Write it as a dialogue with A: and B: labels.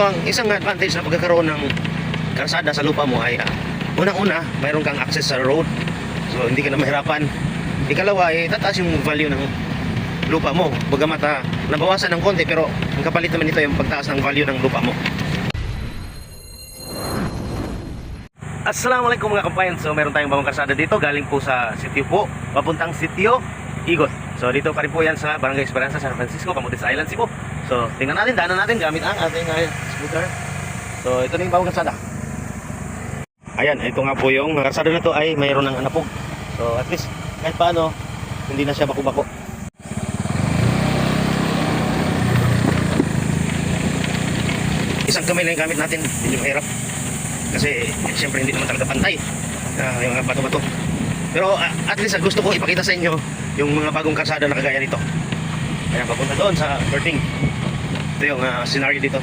A: Ang isang advantage na pagkakaroon ng karsada sa lupa mo ay unang-una, mayroon kang access sa road. So hindi ka na mahirapan. Ikalawa, tataas yung value ng lupa mo. Bagamat nabawasan ng konti, pero ang kapalit naman nito yung pagtaas ng value ng lupa mo. Assalamualaikum mga kampayan. So meron tayong bagong karsada dito, galing po sa sitio po, papuntang sitio Igot. So dito pa rin po yan sa Barangay Esperanza, San Francisco, Camotes Island, Cebu. So tingnan natin, daanan natin gamit ang ating scooter. So ito na yung bagong karsada. Ayan, ito nga po yung karsada na to ay mayroon ng anapog. So at least kahit paano hindi na siya bako-bako. Isang kamay lang yung gamit natin, hindi mahirap. Kasi siyempre hindi naman talaga pantay yung mga bato-bato. Pero at least gusto ko ipakita sa inyo yung mga bagong karsada na kagaya nito. Ayan, papunta doon sa Berting. Ito yung scenario dito.